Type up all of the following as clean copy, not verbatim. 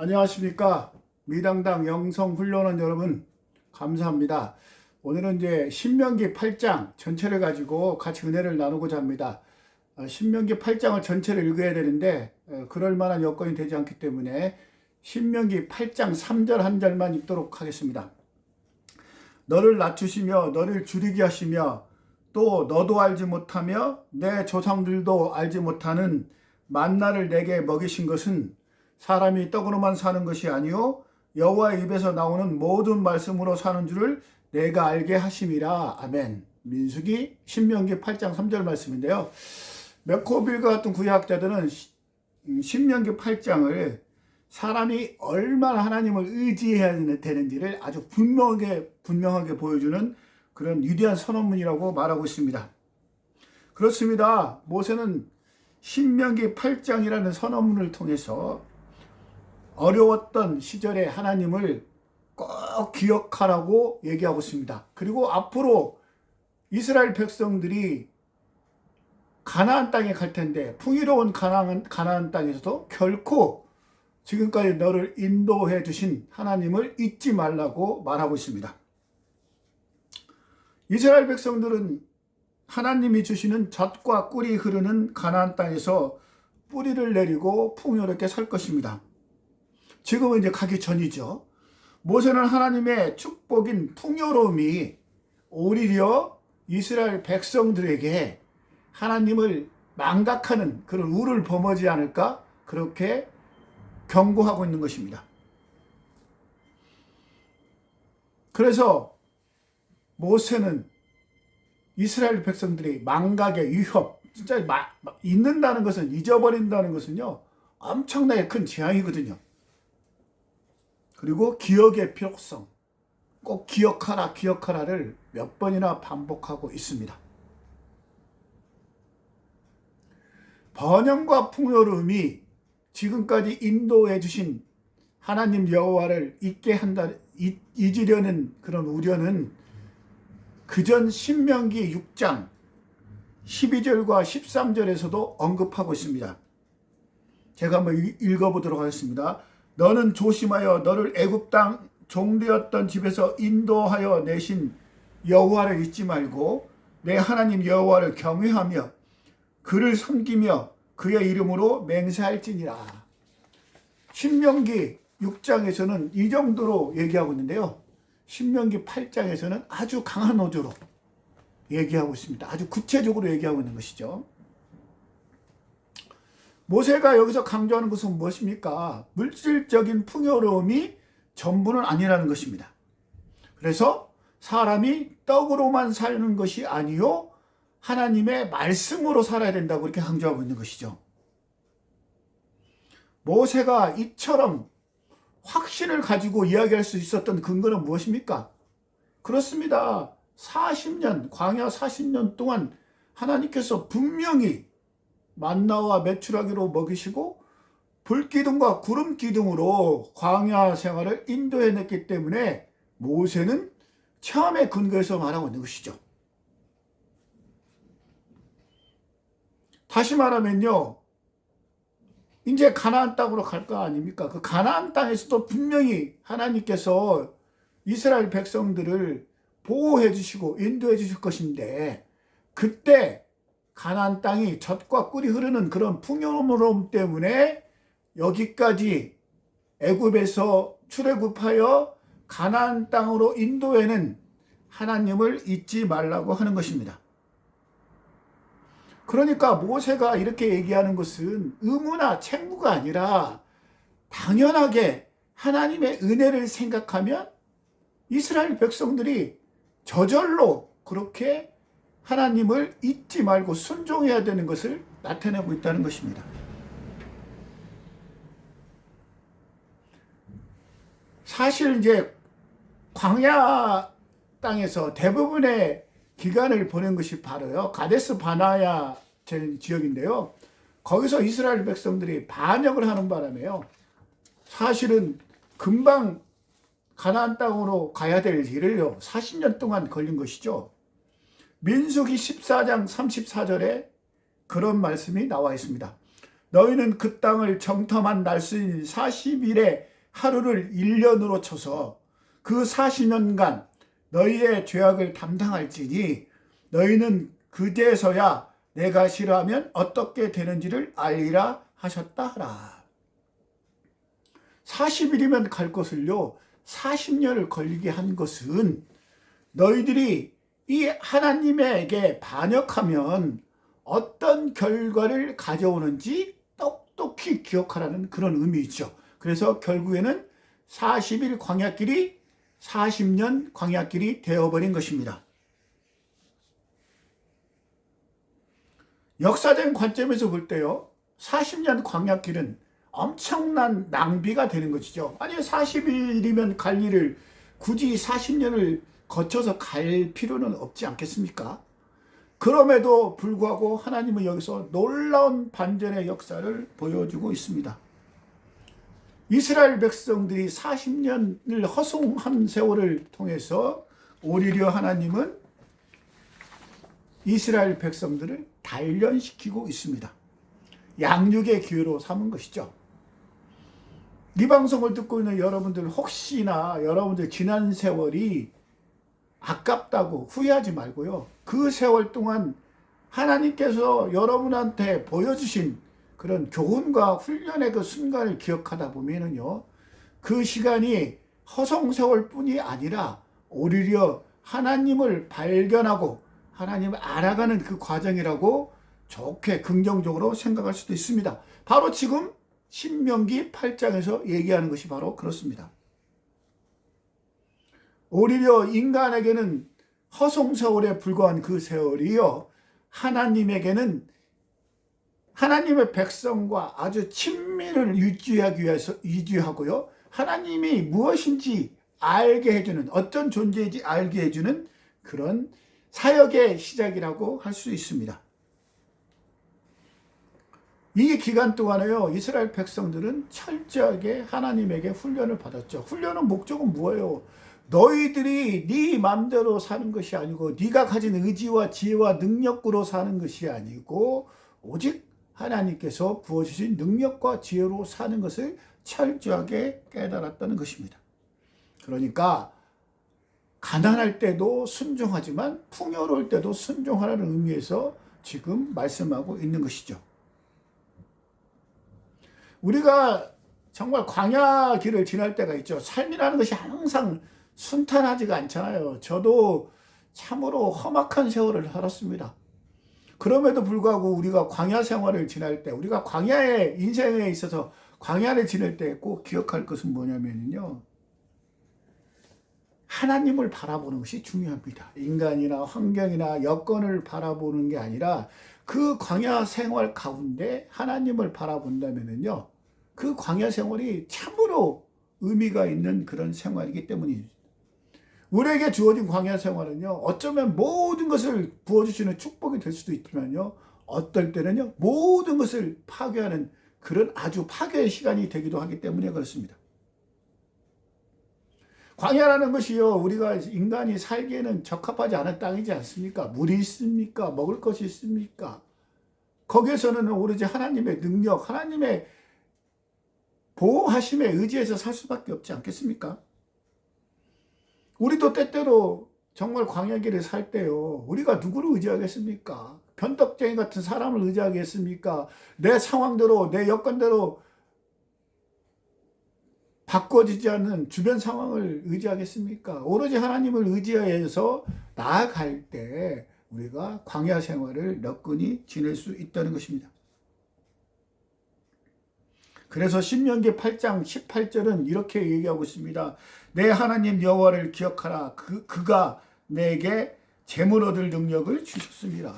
안녕하십니까. 미당당 영성훈련원 여러분, 감사합니다. 오늘은 이제 신명기 8장 전체를 가지고 같이 은혜를 나누고자 합니다. 신명기 8장을 전체를 읽어야 되는데 그럴 만한 여건이 되지 않기 때문에 신명기 8장 3절 한 절만 읽도록 하겠습니다. 너를 낮추시며 너를 줄이게 하시며 또 너도 알지 못하며 내 조상들도 알지 못하는 만나를 내게 먹이신 것은 사람이 떡으로만 사는 것이 아니요 여호와의 입에서 나오는 모든 말씀으로 사는 줄을 내가 알게 하심이라. 아멘. 민수기 신명기 8장 3절 말씀인데요. 맥코빌과 같은 구약자들은 신명기 8장을 사람이 얼마나 하나님을 의지해야 되는지를 아주 분명하게 보여주는 그런 위대한 선언문이라고 말하고 있습니다. 그렇습니다. 모세는 신명기 8장이라는 선언문을 통해서 어려웠던 시절에 하나님을 꼭 기억하라고 얘기하고 있습니다. 그리고 앞으로 이스라엘 백성들이 가나안 땅에 갈 텐데 풍요로운 가나안 땅에서도 결코 지금까지 너를 인도해 주신 하나님을 잊지 말라고 말하고 있습니다. 이스라엘 백성들은 하나님이 주시는 젖과 꿀이 흐르는 가나안 땅에서 뿌리를 내리고 풍요롭게 살 것입니다. 지금은 이제 가기 전이죠. 모세는 하나님의 축복인 풍요로움이 오히려 이스라엘 백성들에게 하나님을 망각하는 그런 우를 범하지 않을까 그렇게 경고하고 있는 것입니다. 그래서 모세는 이스라엘 백성들이 망각의 위협, 진짜 잊는다는 것은, 잊어버린다는 것은요 엄청나게 큰 재앙이거든요. 그리고 기억의 필요성, 꼭 기억하라를 몇 번이나 반복하고 있습니다. 번영과 풍요로움이 지금까지 인도해 주신 하나님 여호와를 잊으려는 그런 우려는 그전 신명기 6장 12절과 13절에서도 언급하고 있습니다. 제가 한번 읽어보도록 하겠습니다. 너는 조심하여 너를 애굽 땅 종되었던 집에서 인도하여 내신 여호와를 잊지 말고 내 하나님 여호와를 경외하며 그를 섬기며 그의 이름으로 맹세할지니라. 신명기 6장에서는 이 정도로 얘기하고 있는데요. 신명기 8장에서는 아주 강한 어조로 얘기하고 있습니다. 아주 구체적으로 얘기하고 있는 것이죠. 모세가 여기서 강조하는 것은 무엇입니까? 물질적인 풍요로움이 전부는 아니라는 것입니다. 그래서 사람이 떡으로만 사는 것이 아니요 하나님의 말씀으로 살아야 된다고 이렇게 강조하고 있는 것이죠. 모세가 이처럼 확신을 가지고 이야기할 수 있었던 근거는 무엇입니까? 그렇습니다. 40년, 광야 40년 동안 하나님께서 분명히 만나와 메추라기로 먹이시고 불기둥과 구름기둥으로 광야 생활을 인도해냈기 때문에 모세는 체험의 근거에서 말하고 있는 것이죠. 다시 말하면요, 이제 가나안 땅으로 갈 거 아닙니까? 그 가나안 땅에서도 분명히 하나님께서 이스라엘 백성들을 보호해 주시고 인도해 주실 것인데, 그때 가나안 땅이 젖과 꿀이 흐르는 그런 풍요로움 때문에 여기까지 애굽에서 출애굽하여 가나안 땅으로 인도해는 하나님을 잊지 말라고 하는 것입니다. 그러니까 모세가 이렇게 얘기하는 것은 의무나 책무가 아니라 당연하게 하나님의 은혜를 생각하면 이스라엘 백성들이 저절로 그렇게 하나님을 잊지 말고 순종해야 되는 것을 나타내고 있다는 것입니다. 사실 이제 광야 땅에서 대부분의 기간을 보낸 것이 바로요 가데스 바나야 지역인데요. 거기서 이스라엘 백성들이 반역을 하는 바람에요. 사실은 금방 가나안 땅으로 가야 될 일을요 40년 동안 걸린 것이죠. 민수기 14장 34절에 그런 말씀이 나와 있습니다. 너희는 그 땅을 정탐한 날수인 40일의 하루를 1년으로 쳐서 그 40년간 너희의 죄악을 담당할지니 너희는 그제서야 내가 싫어하면 어떻게 되는지를 알리라 하셨다 하라. 40일이면 갈 것을요 40년을 걸리게 한 것은 너희들이 이 하나님에게 반역하면 어떤 결과를 가져오는지 똑똑히 기억하라는 그런 의미이죠. 그래서 결국에는 40일 광야길이 40년 광야길이 되어버린 것입니다. 역사적인 관점에서 볼 때요 40년 광야길은 엄청난 낭비가 되는 것이죠. 아니 40일이면 갈 일을 굳이 40년을 거쳐서 갈 필요는 없지 않겠습니까? 그럼에도 불구하고 하나님은 여기서 놀라운 반전의 역사를 보여주고 있습니다. 이스라엘 백성들이 40년을 허송한 세월을 통해서 오히려 하나님은 이스라엘 백성들을 단련시키고 있습니다. 양육의 기회로 삼은 것이죠. 이 방송을 듣고 있는 여러분들 혹시나 여러분들 지난 세월이 아깝다고 후회하지 말고요. 그 세월 동안 하나님께서 여러분한테 보여주신 그런 교훈과 훈련의 그 순간을 기억하다 보면은요. 그 시간이 허송세월 뿐이 아니라 오히려 하나님을 발견하고 하나님을 알아가는 그 과정이라고 좋게 긍정적으로 생각할 수도 있습니다. 바로 지금 신명기 8장에서 얘기하는 것이 바로 그렇습니다. 오히려 인간에게는 허송세월에 불과한 그 세월이요. 하나님에게는 하나님의 백성과 아주 친밀을 유지하기 위해서 유지하고요. 하나님이 무엇인지 알게 해주는 어떤 존재인지 알게 해주는 그런 사역의 시작이라고 할 수 있습니다. 이 기간 동안에요. 이스라엘 백성들은 철저하게 하나님에게 훈련을 받았죠. 훈련의 목적은 뭐예요? 너희들이 네 맘대로 사는 것이 아니고 네가 가진 의지와 지혜와 능력으로 사는 것이 아니고 오직 하나님께서 부어주신 능력과 지혜로 사는 것을 철저하게 깨달았다는 것입니다. 그러니까 가난할 때도 순종하지만 풍요로울 때도 순종하라는 의미에서 지금 말씀하고 있는 것이죠. 우리가 정말 광야 길을 지날 때가 있죠. 삶이라는 것이 항상 순탄하지가 않잖아요. 저도 참으로 험악한 세월을 살았습니다. 그럼에도 불구하고 우리가 광야 생활을 지날 때, 우리가 광야의 인생에 있어서 광야를 지낼 때 꼭 기억할 것은 뭐냐면요. 하나님을 바라보는 것이 중요합니다. 인간이나 환경이나 여건을 바라보는 게 아니라 그 광야 생활 가운데 하나님을 바라본다면요. 그 광야 생활이 참으로 의미가 있는 그런 생활이기 때문이죠. 우리에게 주어진 광야 생활은요, 어쩌면 모든 것을 부어주시는 축복이 될 수도 있지만요, 어떨 때는요, 모든 것을 파괴하는 그런 아주 파괴의 시간이 되기도 하기 때문에 그렇습니다. 광야라는 것이요, 우리가 인간이 살기에는 적합하지 않은 땅이지 않습니까? 물이 있습니까? 먹을 것이 있습니까? 거기에서는 오로지 하나님의 능력, 하나님의 보호하심에 의지해서 살 수밖에 없지 않겠습니까? 우리도 때때로 정말 광야길을 살 때요. 우리가 누구를 의지하겠습니까? 변덕쟁이 같은 사람을 의지하겠습니까? 내 상황대로 내 여건대로 바꿔지지 않는 주변 상황을 의지하겠습니까? 오로지 하나님을 의지해서 나아갈 때 우리가 광야 생활을 너끈히 지낼 수 있다는 것입니다. 그래서 신명기 8장 18절은 이렇게 얘기하고 있습니다. 내 하나님 여호와를 기억하라. 그가 내게 재물 얻을 능력을 주셨습니다.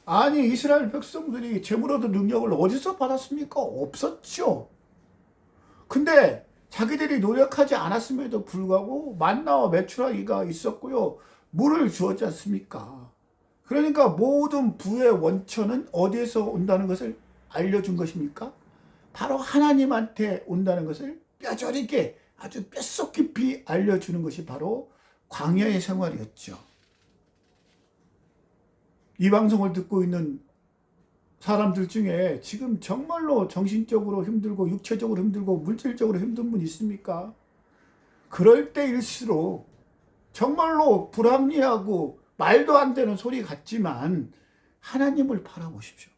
아니 이스라엘 백성들이 재물 얻을 능력을 어디서 받았습니까? 없었죠. 근데 자기들이 노력하지 않았음에도 불구하고 만나와 메추라기가 있었고요. 물을 주었지 않습니까? 그러니까 모든 부의 원천은 어디에서 온다는 것을 알려준 것입니까? 바로 하나님한테 온다는 것을 뼈저리게 아주 뼛속 깊이 알려주는 것이 바로 광야의 생활이었죠. 이 방송을 듣고 있는 사람들 중에 지금 정말로 정신적으로 힘들고 육체적으로 힘들고 물질적으로 힘든 분 있습니까? 그럴 때일수록 정말로 불합리하고 말도 안 되는 소리 같지만 하나님을 바라보십시오.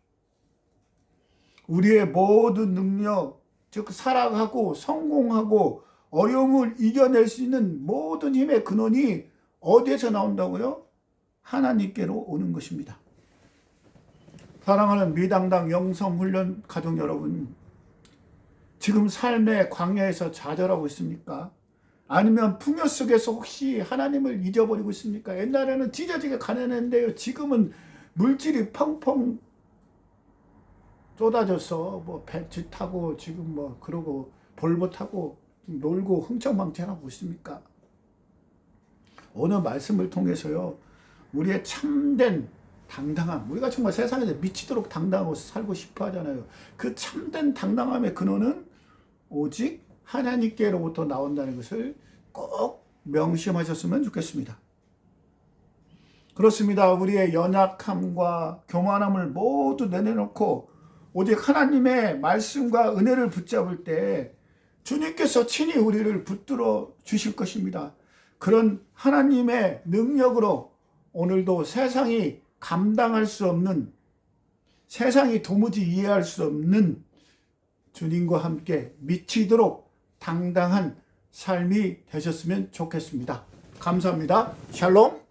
우리의 모든 능력, 즉 살아가고 성공하고 어려움을 이겨낼 수 있는 모든 힘의 근원이 어디에서 나온다고요? 하나님께로 오는 것입니다. 사랑하는 미당당 영성훈련 가족 여러분, 지금 삶의 광야에서 좌절하고 있습니까? 아니면 풍요 속에서 혹시 하나님을 잊어버리고 있습니까? 옛날에는 찢어지게 가난했는데요, 지금은 물질이 펑펑 쏟아져서 뭐 배치 타고 지금 뭐 그러고 볼보 타고 놀고 흥청망청하고 있습니까? 오늘 말씀을 통해서요, 우리의 참된 당당함, 우리가 정말 세상에서 미치도록 당당하고 살고 싶어 하잖아요. 그 참된 당당함의 근원은 오직 하나님께로부터 나온다는 것을 꼭 명심하셨으면 좋겠습니다. 그렇습니다. 우리의 연약함과 교만함을 모두 내려놓고 오직 하나님의 말씀과 은혜를 붙잡을 때 주님께서 친히 우리를 붙들어 주실 것입니다. 그런 하나님의 능력으로 오늘도 세상이 감당할 수 없는, 세상이 도무지 이해할 수 없는 주님과 함께 미치도록 당당한 삶이 되셨으면 좋겠습니다. 감사합니다. 샬롬.